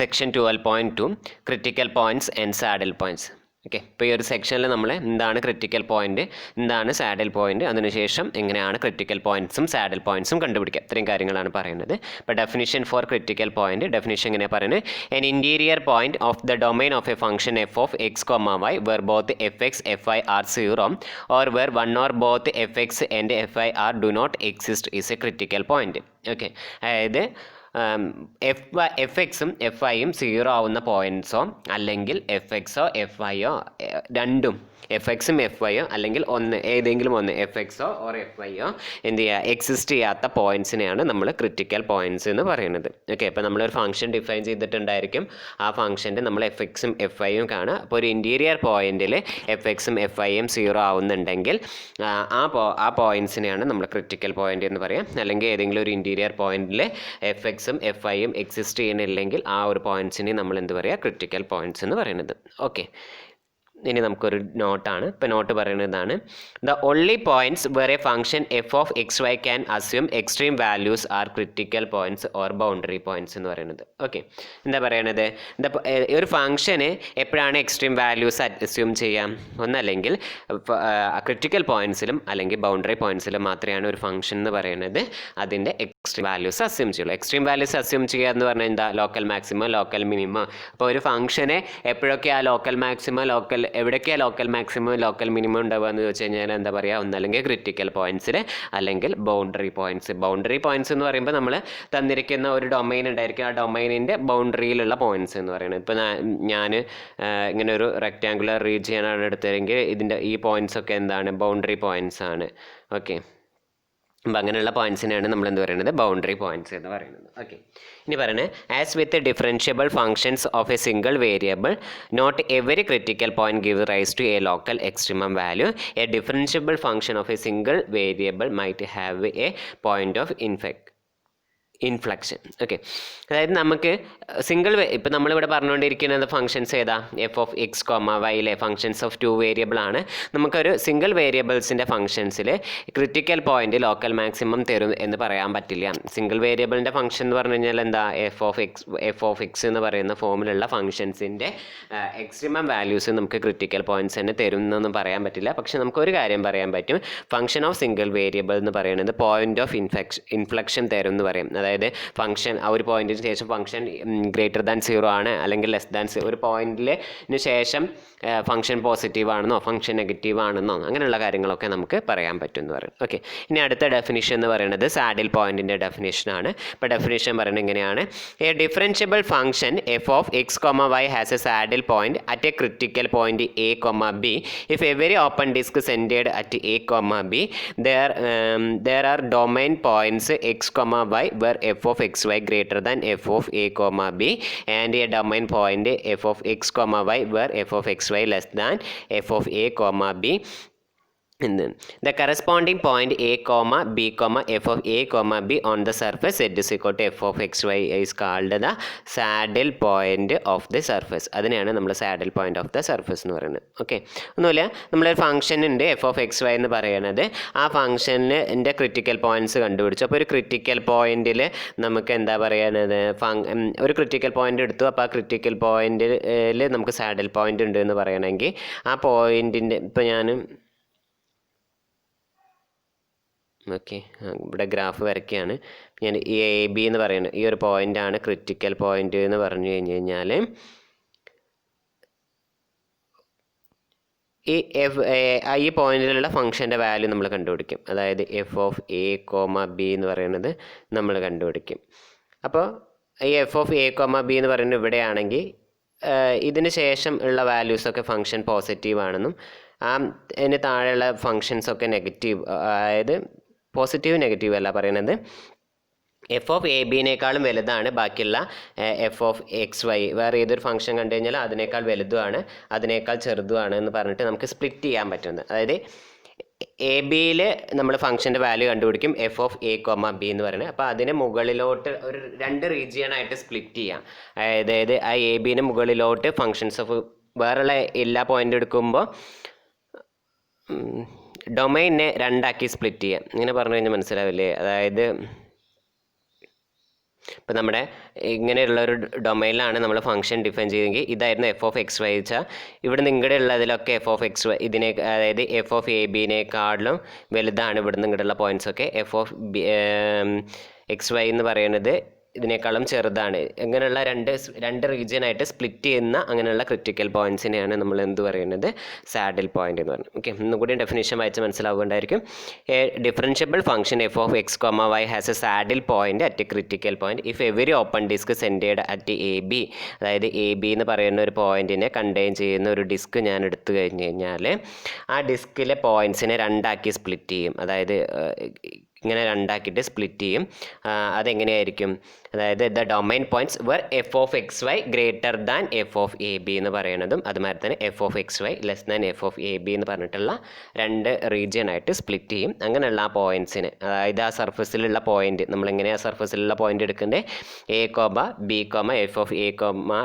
Section 12.2 critical points and saddle points. Okay, ഇപ്പോൾ ഈ ഒരു സെക്ഷനിൽ നമ്മൾ എന്താണ് ക്രിട്ടിക്കൽ പോയിൻറ്റ്, എന്താണ് സാഡിൽ പോയിൻറ്റ്, അതിനുശേഷം എങ്ങനെയാണ് ക്രിട്ടിക്കൽ പോയിൻറ്റ്സും സാഡിൽ പോയിൻറ്റ്സും കണ്ടുപിടിക്കുക, ഇത്രയും കാര്യങ്ങളാണ് പറയുന്നത്. ഇപ്പോൾ definition four critical point, definition എങ്ങനെയാണ് പറയുന്നത്? N interior point of the domain of A function F of X comma Y were both F X F I R 0 or were one or both F X and F I R do not exist is A critical point. Okay, അതായത് F എക്സും F ഐയും 0 ആവുന്ന പോയിൻറ്റ്സോ അല്ലെങ്കിൽ F എക്സോ F ഐയോ രണ്ടും F എക്സും F ഐയോ അല്ലെങ്കിൽ ഏതെങ്കിലും ഒന്ന് എഫ് എക്സോ ഓർ എഫ് ഐയോ എന്ത് ചെയ്യുക, എക്സിസ്റ്റ് ചെയ്യാത്ത പോയിൻറ്റ്സിനെയാണ് നമ്മൾ ക്രിട്ടിക്കൽ പോയിൻറ്റ്സ് എന്ന് പറയുന്നത്. ഓക്കെ, അപ്പോൾ നമ്മളൊരു ഫംഗ്ഷൻ ഡിഫൈൻ ചെയ്തിട്ടുണ്ടായിരിക്കും, ആ ഫംഗ്ഷൻ്റെ നമ്മൾ എഫ് എക്സും എഫ് ഐയും കാണുക. അപ്പോൾ ഒരു ഇൻറ്റീരിയർ പോയിൻറ്റിൽ എഫ് എക്സും എഫ് ഐയും 0 ആവുന്നുണ്ടെങ്കിൽ ആ പോയിൻറ്റ്സിനെയാണ് നമ്മൾ ക്രിട്ടിക്കൽ പോയിൻ്റ് എന്ന് പറയാം. അല്ലെങ്കിൽ ഏതെങ്കിലും ഒരു ഇൻറ്റീരിയർ പോയിൻറ്റിൽ എഫ് എക്സും എഫ് ഐയും എക്സിസ്റ്റ് ചെയ്യുന്നില്ലെങ്കിൽ ആ ഒരു പോയിൻറ്റ്സിനെ നമ്മൾ എന്ത് പറയുക, ക്രിട്ടിക്കൽ പോയിൻറ്റ്സ് എന്ന് പറയുന്നത്. ഓക്കെ, ഇനി നമുക്കൊരു നോട്ടാണ്. ഇപ്പോൾ നോട്ട് പറയുന്നതാണ്, the only points where a function F of x y can assume extreme values are critical points or boundary points എന്ന് പറയുന്നത്. ഓക്കെ, എന്താ പറയണത്? ഒരു ഫംഗ്ഷന് എപ്പോഴാണ് എക്സ്ട്രീം വാല്യൂസ് അസ്യൂം ചെയ്യാം? ഒന്നല്ലെങ്കിൽ ക്രിട്ടിക്കൽ പോയിൻറ്റ്സിലും അല്ലെങ്കിൽ ബൗണ്ടറി പോയിൻറ്റ്സിലും മാത്രമാണ് ഒരു ഫംഗ്ഷൻ എന്ന് പറയുന്നത് അതിൻ്റെ എക്സ്ട്രീം വാല്യൂസ് അസ്യൂം ചെയ്യുള്ളൂ. എക്സ്ട്രീം വാല്യൂസ് അസ്യൂം ചെയ്യുക എന്ന് പറഞ്ഞാൽ എന്താ? Local maximum, local minimum. അപ്പോൾ ഒരു ഫംഗ്ഷനെ എപ്പോഴൊക്കെയാണ് ലോക്കൽ മാക്സിമം, എവിടേക്കാണ് ലോക്കൽ മാക്സിമം ലോക്കൽ മിനിമം ഉണ്ടാവുക എന്ന് ചോദിച്ചു കഴിഞ്ഞാൽ എന്താ പറയുക? ഒന്നല്ലെങ്കിൽ ക്രിട്ടിക്കൽ പോയിൻറ്റ്സിൽ അല്ലെങ്കിൽ ബൗണ്ടറി പോയിൻറ്റ്സ്. ബൗണ്ടറി പോയിൻറ്റ്സ് എന്ന് പറയുമ്പോൾ നമ്മൾ തന്നിരിക്കുന്ന ഒരു ഡൊമൈൻ ഉണ്ടായിരിക്കും, ആ ഡൊമൈനിൻ്റെ ബൗണ്ടറിയിലുള്ള പോയിൻറ്റ്സ് എന്ന് പറയുന്നത്. ഇപ്പോൾ ഞാൻ ഇങ്ങനെ ഒരു റെക്റ്റാങ്കുലർ റീജിയനാണ് എടുത്തതെങ്കിൽ ഇതിൻ്റെ ഈ പോയിൻറ്റ്സ് ഒക്കെ എന്താണ്? ബൗണ്ടറി പോയിൻറ്റ്സ് ആണ്. ഓക്കെ, അപ്പം അങ്ങനെയുള്ള പോയിൻറ്റ്സിനെയാണ് നമ്മൾ എന്ത് പറയുന്നത്? ബൗണ്ടറി പോയിൻറ്റ്സ് എന്ന് പറയുന്നത്. ഓക്കെ, ഇനി പറയുന്നത്, as with differentiable functions of a single variable not every critical point give rise to a local extremum value. A differentiable function of a single variable might have a point of inflection. Okay, അതായത് നമുക്ക് ഇപ്പോൾ നമ്മളിവിടെ പറഞ്ഞുകൊണ്ടിരിക്കുന്നത് functions ഏതാ? F of X comma വൈയിലെ functions of 2 variable ആണ്. നമുക്കൊരു single വേരിയബിൾസിൻ്റെ ഫംഗ്ഷൻസിൽ ക്രിട്ടിക്കൽ പോയിന്റ് ലോക്കൽ മാക്സിമം തരും എന്ന് പറയാൻ പറ്റില്ല. സിംഗിൾ വേരിയബിളിൻ്റെ ഫംഗ്ഷൻ എന്ന് പറഞ്ഞു കഴിഞ്ഞാൽ എന്താ? എഫ് ഓഫ് എക്സ് എന്ന് പറയുന്ന ഫോമിലുള്ള ഫംഗ്ഷൻസിൻ്റെ എക്സ്ട്രീമം വാല്യൂസ് നമുക്ക് ക്രിട്ടിക്കൽ പോയിന്റ്സ് തന്നെ തരും എന്നൊന്നും പറയാൻ പറ്റില്ല. പക്ഷെ നമുക്കൊരു കാര്യം പറയാൻ പറ്റും, ഫംഗ്ഷൻ ഓഫ് സിംഗിൾ വേരിയബിൾ എന്ന് പറയുന്നത് പോയിന്റ് ഓഫ് ഇൻഫ്ലക്ഷൻ തരും എന്ന് പറയും. അതായത് ഫംഗ്ഷൻ ആ ഒരു പോയിന്റിന് ശേഷം ഫംഗ്ഷൻ ഗ്രേറ്റർ ദാൻ 0 ആണ് അല്ലെങ്കിൽ ലെസ് ദാൻ ഒരു പോയിന്റിന് ശേഷം ഫംഗ്ഷൻ പോസിറ്റീവ് ആണെന്നോ ഫംഗ്ഷൻ നെഗറ്റീവ് ആണെന്നോ അങ്ങനെയുള്ള കാര്യങ്ങളൊക്കെ നമുക്ക് പറയാൻ പറ്റും എന്ന് പറയും. ഓക്കെ, ഇനി അടുത്ത ഡെഫിനിഷൻ എന്ന് പറയുന്നത് സാഡിൽ പോയിന്റിൻ്റെ ഡെഫിനിഷനാണ്. ഇപ്പോൾ ഡെഫിനിഷൻ പറയുന്നത് ഇങ്ങനെയാണ്: a differentiable function F of X comma Y has a saddle point at a critical point a comma b if every open disc centred at a comma b there are domain points x comma y where f of x y greater than f of a comma b and a domain point f of x comma y where f of x y less than f of a comma b. The corresponding point a comma b comma f of a comma b on the surface z is equal to f of x y is called the saddle point of the surface. അതിനെയാണ് നമ്മൾ saddle point of the surface എന്ന് പറയുന്നത്. Okay, ഒന്നുമില്ല, നമ്മളൊരു function ഉണ്ട് F of x Y എന്ന് പറയുന്നത്. ആ ഫംഗ്ഷനിൻ്റെ ക്രിട്ടിക്കൽ പോയിന്റ്സ് കണ്ടുപിടിച്ചു. അപ്പോൾ ഒരു ക്രിട്ടിക്കൽ പോയിന്റിൽ നമുക്ക് എന്താ പറയുന്നത്? ഒരു ക്രിട്ടിക്കൽ പോയിന്റ് എടുത്തു. അപ്പോൾ ആ ക്രിട്ടിക്കൽ പോയിന്റിൽ നമുക്ക് സാഡിൽ പോയിന്റ് ഉണ്ട് എന്ന് പറയണമെങ്കിൽ ആ പോയിന്റിൻ്റെ ഇപ്പോൾ ഓക്കെ ഇവിടെ ഗ്രാഫ് വരയ്ക്കുകയാണ് ഞാൻ. ഈ എ ബി എന്ന് പറയുന്നത് ഈ ഒരു പോയിൻ്റാണ് ക്രിട്ടിക്കൽ പോയിന്റ് എന്ന് പറഞ്ഞു കഴിഞ്ഞാൽ ഈ പോയിന്റിലുള്ള ഫംഗ്ഷൻ്റെ വാല്യൂ നമ്മൾ കണ്ടുപിടിക്കും. അതായത് F of a comma B എന്ന് പറയുന്നത് നമ്മൾ കണ്ടുപിടിക്കും. അപ്പോൾ ഈ F of a comma B എന്ന് പറയുന്നത് ഇവിടെയാണെങ്കിൽ ഇതിന് ശേഷം ഉള്ള വാല്യൂസൊക്കെ ഫംഗ്ഷൻ പോസിറ്റീവ് ആണെന്നും അതിന് താഴെയുള്ള ഫംഗ്ഷൻസൊക്കെ നെഗറ്റീവ്, അതായത് പോസിറ്റീവ് നെഗറ്റീവ് അല്ല പറയുന്നത്, എഫ് ഓഫ് എ ബിനേക്കാളും വലുതാണ് ബാക്കിയുള്ള എഫ് ഓഫ് എക്സ് വൈ. വേറെ ഏതൊരു ഫംഗ്ഷൻ കണ്ടു കഴിഞ്ഞാൽ അതിനേക്കാൾ വലുതുമാണ് അതിനേക്കാൾ ചെറുതുമാണ് എന്ന് പറഞ്ഞിട്ട് നമുക്ക് സ്പ്ലിറ്റ് ചെയ്യാൻ പറ്റുന്നത്. അതായത് എ ബിയിൽ നമ്മൾ ഫംഗ്ഷൻ്റെ വാല്യൂ കണ്ടുപിടിക്കും F of a comma B എന്ന് പറയുന്നത്. അപ്പോൾ അതിന് മുകളിലോട്ട് ഒരു 2 റീജിയനായിട്ട് സ്പ്ലിറ്റ് ചെയ്യാം. അതായത് ആ എ ബിന് മുകളിലോട്ട് ഫങ്ഷൻസ് ഓഫ് വേറെയുള്ള എല്ലാ പോയിൻ്റ് എടുക്കുമ്പോൾ ഡൊമൈനെ 2 ആക്കി സ്പ്ലിറ്റ് ചെയ്യാം. ഇങ്ങനെ പറഞ്ഞു കഴിഞ്ഞാൽ മനസ്സിലാവില്ലേ? അതായത് ഇപ്പോൾ നമ്മുടെ ഇങ്ങനെയുള്ള ഒരു ഡൊമൈനിലാണ് നമ്മൾ ഫംഗ്ഷൻ ഡിഫൈൻ ചെയ്തെങ്കിൽ ഇതായിരുന്നു എഫ് ഓഫ് എക്സ് വൈ വെച്ചാൽ ഇവിടെ നിങ്ങളുടെ ഉള്ളതിലൊക്കെ എഫ് ഓഫ് എക്സ് വൈ ഇതിനെ അതായത് എഫ് ഓഫ് എ ബിനേക്കാളിലും വലുതാണ് ഇവിടെ നിങ്ങളുള്ള പോയിൻറ്റ്സൊക്കെ എഫ് ഓഫ് എക്സ് വൈ എന്ന് പറയുന്നത് ഇതിനേക്കാളും ചെറുതാണ്. ഇങ്ങനെയുള്ള രണ്ട് റീജിയനായിട്ട് സ്പ്ലിറ്റ് ചെയ്യുന്ന അങ്ങനെയുള്ള ക്രിറ്റിക്കൽ പോയിൻറ്റ്സിനെയാണ് നമ്മൾ എന്ത് പറയുന്നത് സാഡിൽ പോയിൻ്റ് എന്ന് പറയുന്നത്. ഓക്കെ, ഒന്നുകൂടി ഡെഫിനേഷൻ വായിച്ച് മനസ്സിലാവുന്നുണ്ടായിരിക്കും. A differentiable function F of X comma Y has a saddle point at a critical point if every open disc centred at A B. അതായത് എ ബി എന്ന് പറയുന്ന ഒരു പോയിൻറ്റിനെ കണ്ടെയ്ൻ ചെയ്യുന്ന ഒരു ഡിസ്ക് ഞാൻ എടുത്തു കഴിഞ്ഞ് കഴിഞ്ഞാൽ ആ ഡിസ്കിലെ പോയിൻറ്റ്സിനെ രണ്ടാക്കി സ്പ്ലിറ്റ് ചെയ്യും. അതായത് ഇങ്ങനെ രണ്ടാക്കിയിട്ട് സ്പ്ലിറ്റ് ചെയ്യും. അതെങ്ങനെയായിരിക്കും? അതായത് the domain points where f of x y greater than f of A B എന്ന് പറയുന്നതും അതുമാതിരി തന്നെ f of x y less than f of A B എന്ന് പറഞ്ഞിട്ടുള്ള രണ്ട് റീജിയനായിട്ട് സ്പ്ലിറ്റ് ചെയ്യും. അങ്ങനെയുള്ള ആ പോയിൻറ്റ്സിന്, അതായത് ആ സർഫസിലുള്ള പോയിൻറ്റ് നമ്മളെങ്ങനെയാണ് ആ സർഫസിലുള്ള പോയിൻ്റ് എടുക്കേണ്ടത്? A comma b comma f of a comma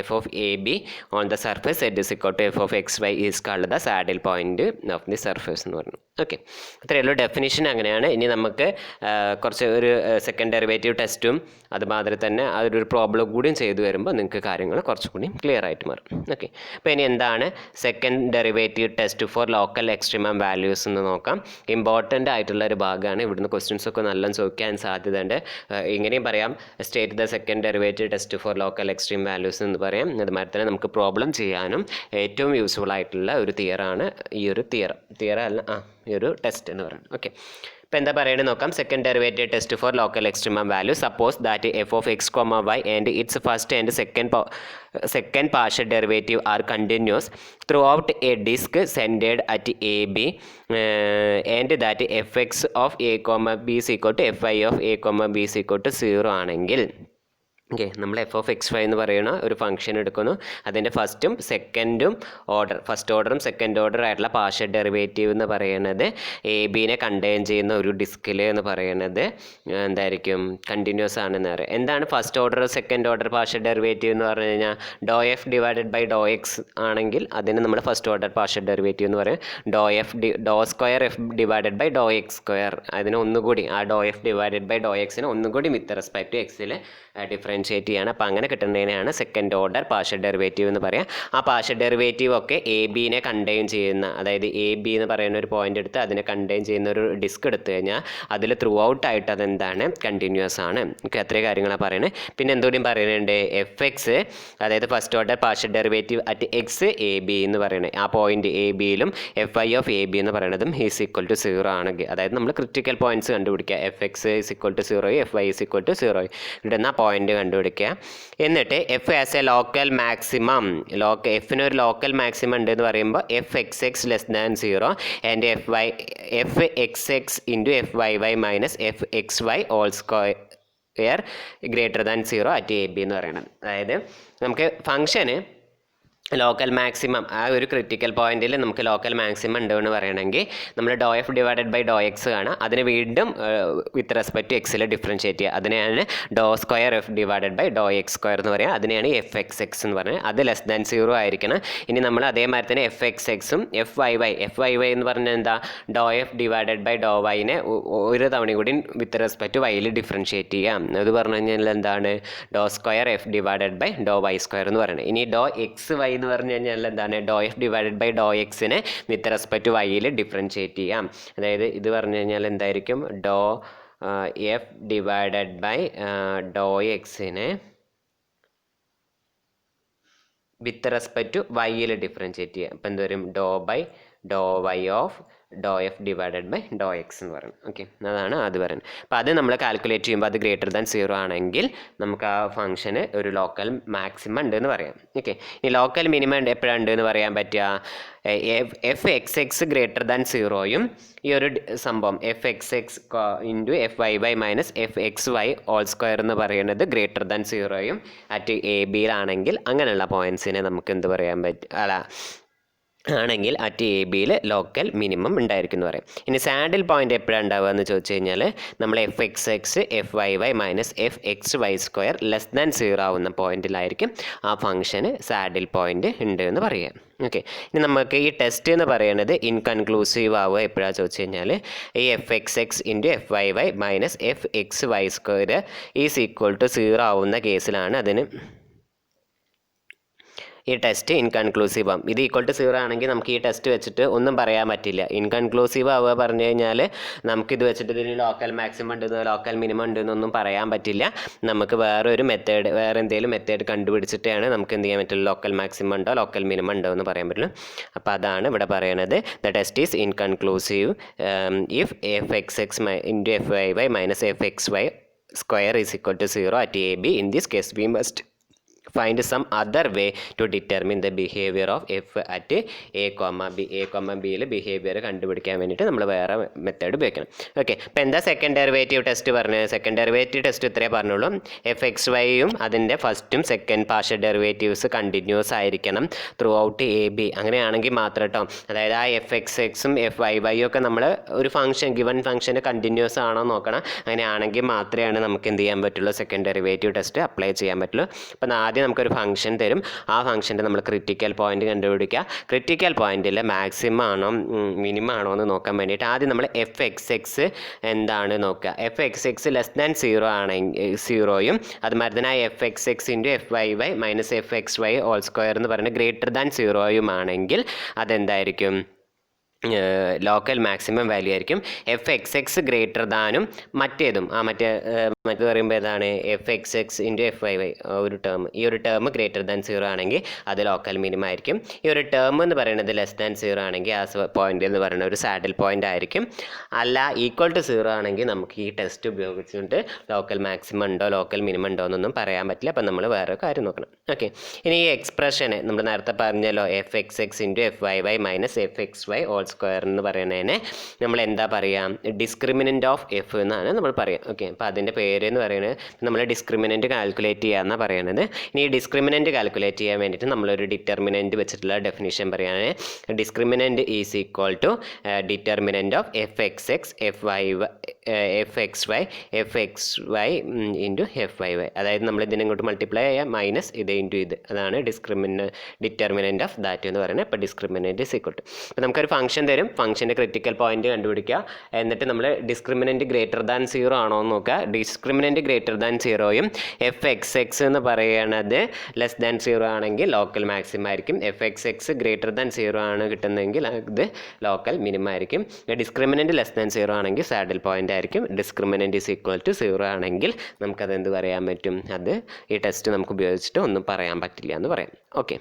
f of A b on the surface set is equal to f of x y is called the saddle point of the surface എന്ന് പറഞ്ഞു. Okay, അത്രയേ ഉള്ളൂ. Definition അങ്ങനെയാണ്. ഇനി നമുക്ക് കുറച്ച് ഒരു second derivative ടെസ്റ്റും അതുമാതിരി തന്നെ അതൊരു പ്രോബ്ലം കൂടിയും ചെയ്തു വരുമ്പോൾ നിങ്ങൾക്ക് കാര്യങ്ങൾ കുറച്ചുകൂടി ക്ലിയർ ആയിട്ട് മാറും. ഓക്കെ, അപ്പോൾ ഇനി എന്താണ് second derivative test for local extremum values എന്ന് നോക്കാം. ഇമ്പോർട്ടൻ്റ് ആയിട്ടുള്ള ഒരു ഭാഗമാണ്. ഇവിടുന്ന് ക്വസ്റ്റ്യൻസ് ഒക്കെ നല്ല ചോദിക്കാൻ സാധ്യതയുണ്ട്. ഇങ്ങനെയും പറയാം, state the second derivative test for local extreme values എന്ന് പറയാം. അതുമാതിരി തന്നെ നമുക്ക് പ്രോബ്ലം ചെയ്യാനും ഏറ്റവും യൂസ്ഫുൾ ആയിട്ടുള്ള ഒരു തിയറാണ് ഈ ഒരു തിയറം അല്ല ഈ ഒരു ടെസ്റ്റ് എന്ന് പറയുന്നത്. ഓക്കെ, ഇപ്പോൾ എന്താ പറയുന്നത് നോക്കാം. Second derivative test for local extremum value. Suppose that f of X comma y and its first and second partial derivative are continuous throughout a disk centered at AB and that fx of a comma b is equal to fi of a comma b is equal to 0 ആണെങ്കിൽ okay, നമ്മൾ F of x Y എന്ന് പറയുന്ന ഒരു function എടുക്കുന്നു. അതിൻ്റെ ഫസ്റ്റും സെക്കൻഡും order, first ഓർഡറും second order ആയിട്ടുള്ള പാർഷ്യൽ ഡെറിവേറ്റീവ് എന്ന് പറയുന്നത് എ ബിനെ കണ്ടെയ്ൻ ചെയ്യുന്ന ഒരു ഡിസ്കിൽ എന്ന് പറയുന്നത് എന്തായിരിക്കും? കണ്ടിന്യൂസ് ആണെന്ന് പറയാം. എന്താണ് first order second order partial derivative എന്ന് പറഞ്ഞു കഴിഞ്ഞാൽ? Do F divided by do X ആണെങ്കിൽ അതിന് നമ്മൾ ഫസ്റ്റ് ഓർഡർ പാർഷ്യൽ ഡെറിവേറ്റീവ് എന്ന് പറയും. Do square F divided by do X square, അതിന് ഒന്നുകൂടി ആ do F divided by do എക്സിന് ഒന്നുകൂടി വിത്ത് റെസ്പെക്ട് ടു എക്സിൽ ഡിഫറൻഷിയേറ്റ് ചെയ്യാണ്. അപ്പോൾ അങ്ങനെ കിട്ടുന്നതിനാണ് സെക്കൻഡ് ഓർഡർ പാർഷ്യൽ ഡെറിവേറ്റീവ് എന്ന് പറയാം. ആ പാർഷ്യൽ ഡെറിവേറ്റീവ് ഒക്കെ എ ബിനെ കണ്ടെയ്ൻ ചെയ്യുന്ന, അതായത് എ ബി എന്ന് പറയുന്ന ഒരു പോയിന്റ് എടുത്ത് അതിനെ കണ്ടെയ്ൻ ചെയ്യുന്ന ഒരു ഡിസ്ക് എടുത്തു കഴിഞ്ഞാൽ അതിൽ ത്രൂ ഔട്ട് ആയിട്ട് അതെന്താണ്? കണ്ടിന്യൂസ് ആണ്. ഓക്കെ, അത്രയും കാര്യങ്ങളാണ് പറയുന്നത്. പിന്നെ എന്തുകൂടിയും പറയുന്നുണ്ട്? എഫ് എക്സ്, അതായത് first order partial derivative at X A B എന്ന് പറയുന്നത് ആ പോയിന്റ് എ ബിയിലും F I of A B എന്ന് പറയുന്നതും ഈസ് ഈക്വൽ ടു 0 ആണെങ്കിൽ, അതായത് നമ്മൾ ക്രിറ്റിക്കൽ പോയിന്റ്സ് കണ്ടുപിടിക്കുക. F X is equal to 0, F I is equal to 0 ഇടുന്ന പോയിന്റ് കണ്ടുപിടിക്കുക. എന്നിട്ട് F has a local maximum, എഫിനൊരു ലോക്കൽ മാക്സിമം ഉണ്ട് എന്ന് പറയുമ്പോൾ F X X less than 0 and f X X into F Y Y minus F X Y all square greater than 0 at A B എന്ന് പറയുന്നത്. അതായത് നമുക്ക് ഫംഗ്ഷന് local maximum ആ ഒരു ക്രിറ്റിക്കൽ പോയിന്റിൽ നമുക്ക് ലോക്കൽ മാക്സിമം ഉണ്ട് എന്ന് പറയണമെങ്കിൽ നമ്മൾ do F divided by do X കാണാം. അതിന് വീണ്ടും വിത്ത് റെസ്പെക്ട് ടു എക്സിൽ ഡിഫറൻഷിയേറ്റ് ചെയ്യുക. അതിനെയാണ് do square F divided by do X square എന്ന് പറയുക. അതിനെയാണ് എഫ് എക്സ് എക്സ് എന്ന് പറയുന്നത്. അത് ലെസ് ദാൻ 0 ആയിരിക്കണം. ഇനി നമ്മൾ അതേമാതിരി തന്നെ എഫ് എക്സ് എക്സും എഫ് വൈ വൈ എന്ന് പറഞ്ഞാൽ എന്താ? Do F divided by do വൈനെ ഒരു തവണ കൂടി വിത്ത് റെസ്പെക്ട് ടു വൈയിൽ ഡിഫറൻഷിയേറ്റ് ചെയ്യാം. അത് പറഞ്ഞു കഴിഞ്ഞാൽ എന്താണ്? Do square F divided by do Y square എന്ന് പറയുന്നത്. ഇനി ഡോ എക്സ് വൈ എന്ന് പറഞ്ഞു കഴിഞ്ഞാൽ എന്താണ്? Do F divided by do എക്സിനെ വിത്ത് റെസ്പെക്ട് ടു വൈയിൽ ഡിഫറൻഷിയേറ്റ് ചെയ്യാം. അതായത് ഇത് പറഞ്ഞു കഴിഞ്ഞാൽ എന്തായിരിക്കും? Do F divided by do എക്സിനെ വിത്ത് റെസ്പെക്ട് ടു വൈയിൽ ഡിഫറൻഷിയേറ്റ് ചെയ്യാം. അപ്പം എന്ത് വരും? Do by do Y of do F divided by do X എന്ന് പറയുന്നത്. ഓക്കെ, അതാണ് അത് പറയുന്നത്. അപ്പോൾ അത് നമ്മൾ കാൽക്കുലേറ്റ് ചെയ്യുമ്പോൾ അത് ഗ്രേറ്റർ ദാൻ 0 ആണെങ്കിൽ നമുക്ക് ആ ഫംഗ്ഷന് ഒരു ലോക്കൽ മാക്സിമം ഉണ്ട് എന്ന് പറയാം. ഓക്കെ, ഈ ലോക്കൽ മിനിമം എപ്പോഴാണ് ഉണ്ട് എന്ന് പറയാൻ പറ്റുക? F X X greater than 0യും ഈ ഒരു സംഭവം F X X into F Y Y minus F X Y all square എന്ന് പറയുന്നത് ഗ്രേറ്റർ ദാൻ 0യും അറ്റ് എ ബിയിലാണെങ്കിൽ അങ്ങനെയുള്ള പോയിൻറ്റ്സിനെ നമുക്ക് എന്ത് പറയാൻ പറ്റും? ആണെങ്കിൽ അറ്റ് എ ബിയിൽ ലോക്കൽ മിനിമം ഉണ്ടായിരിക്കും എന്ന് പറയും. ഇനി സാഡിൽ പോയിന്റ് എപ്പോഴാണ് ഉണ്ടാവുക എന്ന് ചോദിച്ചു കഴിഞ്ഞാൽ നമ്മൾ f X x f Y Y minus F X y square less than 0 ആവുന്ന പോയിന്റിലായിരിക്കും ആ ഫംഗ്ഷന് സാഡിൽ പോയിന്റ് ഉണ്ട് എന്ന് പറയാം. ഓക്കെ, ഇനി നമുക്ക് ഈ ടെസ്റ്റ് എന്ന് പറയുന്നത് ഇൻകൺക്ലൂസീവ് ആവുക എപ്പോഴാണ് ചോദിച്ചു കഴിഞ്ഞാൽ ഈ f(x)(x) into f(y)(y) minus f(x)(y)² is equal to 0 ആവുന്ന കേസിലാണ് അതിന് ഈ ടെസ്റ്റ് ഇൻകൺക്ലൂസീവ് ആവും. ഇത് ഈക്വൽ ടു 0 ആണെങ്കിൽ നമുക്ക് ഈ ടെസ്റ്റ് വെച്ചിട്ട് ഒന്നും പറയാൻ പറ്റില്ല. ഇൻകൺക്ലൂസീവ് ആവുക പറഞ്ഞു കഴിഞ്ഞാൽ നമുക്കിത് വെച്ചിട്ട് ഇതിന് ലോക്കൽ മാക്സിമം ഉണ്ടെന്നോ ലോക്കൽ മിനിമം ഉണ്ടെന്നൊന്നും പറയാൻ പറ്റില്ല. നമുക്ക് വേറെ എന്തെങ്കിലും മെത്തേഡ് കണ്ടുപിടിച്ചിട്ടാണ് നമുക്ക് എന്ത് ചെയ്യാൻ പറ്റുള്ളൂ, ലോക്കൽ മാക്സിമം ഉണ്ടോ ലോക്കൽ മിനിമം ഉണ്ടോ എന്ന് പറയാൻ പറ്റുള്ളൂ. അപ്പോൾ അതാണ് ഇവിടെ പറയണത്. The test is inconclusive if f(x)(x) into f(y)(y) minus f(x)(y)² is equal to 0 at AB. In this case we must find some other way to determine the behavior of f at a, b. ബിയിൽ behaviour കണ്ടുപിടിക്കാൻ വേണ്ടിയിട്ട് നമ്മൾ വേറെ method ഉപയോഗിക്കണം. Okay, അപ്പോൾ എന്താ second derivative test പറഞ്ഞത്? Second derivative test ഇത്രേ പറഞ്ഞുള്ളൂ. f(x)(y)യും അതിൻ്റെ ഫസ്റ്റും സെക്കൻഡ് പാർഷ്യൽ ഡെറിവേറ്റീവ്സ് കണ്ടിന്യൂസ് ആയിരിക്കണം ത്രൂ ഔട്ട് AB. അങ്ങനെയാണെങ്കിൽ മാത്രം കേട്ടോ, അതായത് ആ f(x)(x)ഉം f(y)(y) ഒക്കെ നമ്മൾ ഒരു ഫംഗ്ഷൻ ഗിവൺ ഫംഗ്ഷന് കണ്ടിന്യൂസ് ആണോ നോക്കണം. അങ്ങനെയാണെങ്കിൽ മാത്രമേ നമുക്ക് എന്ത് ചെയ്യാൻ പറ്റുള്ളൂ, സെക്കൻഡ് ഡെറിവേറ്റീവ് ടെസ്റ്റ് അപ്ലൈ ചെയ്യാൻ പറ്റുള്ളൂ. അപ്പം ആദ്യം നമുക്കൊരു ഫംഗ്ഷൻ തരും. ആ ഫംഗ്ഷൻ്റെ നമ്മൾ ക്രിട്ടിക്കൽ പോയിന്റ് കണ്ടുപിടിക്കുക. ക്രിട്ടിക്കൽ പോയിന്റിൽ മാക്സിമം ആണോ മിനിമം ആണോ എന്ന് നോക്കാൻ വേണ്ടിയിട്ട് ആദ്യം നമ്മൾ f(x)(x) എന്താണ് നോക്കുക. f(x)(x) ലെസ് ദാൻ 0 ആണെങ്കിൽ 0യും അതുമാതിരി തന്നെ f(x)(x) into f(y)(y) minus f(x)(y)² എന്ന് പറയുന്നത് ഗ്രേറ്റർ ദാൻ 0യും ആണെങ്കിൽ അതെന്തായിരിക്കും, ലോക്കൽ മാക്സിമം വാല്യൂ ആയിരിക്കും. f(x)(x) ഗ്രേറ്റർ ദാനും മറ്റേതും മറ്റേ പറയുമ്പോൾ ഏതാണ് f(x)(x) ഇൻറ്റു f(y)(y) ഈ ഒരു ടേം ഗ്രേറ്റർ ദാൻ 0 ആണെങ്കിൽ അത് ലോക്കൽ മിനിമം ആയിരിക്കും. ഈ ഒരു ടേം എന്ന് പറയുന്നത് ലെസ് ദാൻ 0 ആണെങ്കിൽ ആ പോയിന്റ് എന്ന് പറയുന്നത് ഒരു സാഡിൽ പോയിന്റ് ആയിരിക്കും. അല്ല ഈക്വൽ ടു 0 ആണെങ്കിൽ നമുക്ക് ഈ ടെസ്റ്റ് ഉപയോഗിച്ചുകൊണ്ട് ലോക്കൽ മാക്സിമം ഉണ്ടോ ലോക്കൽ മിനിമം ഉണ്ടോ എന്നൊന്നും പറയാൻ പറ്റില്ല. അപ്പം നമ്മൾ വേറെ കാര്യം നോക്കണം. ഓക്കെ, ഇനി ഈ എക്സ്പ്രഷന് നമ്മൾ നേരത്തെ പറഞ്ഞല്ലോ f(x)(x) into f(y)(y) minus f(x)(y) (² എന്ന് പറയുന്നതിനെ നമ്മൾ എന്താ പറയുക, ഡിസ്ക്രിമിനൻ്റ് ഓഫ് എഫ് എന്നാണ് നമ്മൾ പറയുക. ഓക്കെ, അപ്പോൾ അതിൻ്റെ പേര് എന്ന് പറയുന്നത് നമ്മൾ ഡിസ്ക്രിമിനൻ്റ് കാൽക്കുലേറ്റ് ചെയ്യാമെന്നാണ് പറയുന്നത്. ഇനി ഈ ഡിസ്ക്രിമിനൻ്റ് കാൽക്കുലേറ്റ് ചെയ്യാൻ വേണ്ടിയിട്ട് നമ്മളൊരു ഡിറ്റർമിനൻ്റ് വെച്ചിട്ടുള്ള ഡെഫിനിഷൻ പറയുകയാണ്. Discriminant is equal to determinant of f(x)(x) f(x)(y) into f(y)(y). അതായത് നമ്മൾ ഇതിനെ ഇങ്ങോട്ട് മൾട്ടിപ്ലൈ ചെയ്യാം മൈനസ് ഇത് ഇൻറ്റു ഇത്, അതാണ് ഡിറ്റർമിനൻ്റ് ഓഫ് ദാറ്റ് എന്ന് പറയുന്നത്. അപ്പോൾ ഡിസ്ക്രിമിനൻ്റ് ഈസ് ഈക്വൽ ടു, അപ്പോൾ നമുക്കൊരു ഫംഗ്ഷൻ തരും. ഫംഗ്ഷൻ്റെ ക്രിട്ടിക്കൽ പോയിന്റ് കണ്ടുപിടിക്കുക. എന്നിട്ട് നമ്മൾ ഡിസ്ക്രിമിനൻ്റ് ഗ്രേറ്റർ ദാൻ 0 ആണോ എന്ന് നോക്കുക. ഡിസ്ക്രിമിനൻ്റ് ഗ്രേറ്റർ ദാൻ 0യും f(x)(x) എന്ന് പറയണത് ലെസ് ദാൻ 0 ആണെങ്കിൽ ലോക്കൽ മാക്സിമം ആയിരിക്കും. f(x)(x) ഗ്രേറ്റർ ദാൻ 0 ആണ് കിട്ടുന്നതെങ്കിൽ ഇത് ലോക്കൽ മിനിമം ആയിരിക്കും. ഡിസ്ക്രിമിനൻ്റ് ലെസ് ദാൻ 0 ആണെങ്കിൽ സാഡിൽ പോയിന്റ് ആയിരിക്കും. ഡിസ്ക്രിമിനൻ്റ് ഈസ് ഈക്വൽ ടു 0 ആണെങ്കിൽ നമുക്കത് എന്ത് പറയാൻ പറ്റും, അത് ഈ ടെസ്റ്റ് നമുക്ക് ഉപയോഗിച്ചിട്ട് ഒന്നും പറയാൻ പറ്റില്ല എന്ന് പറയാം. ഓക്കെ.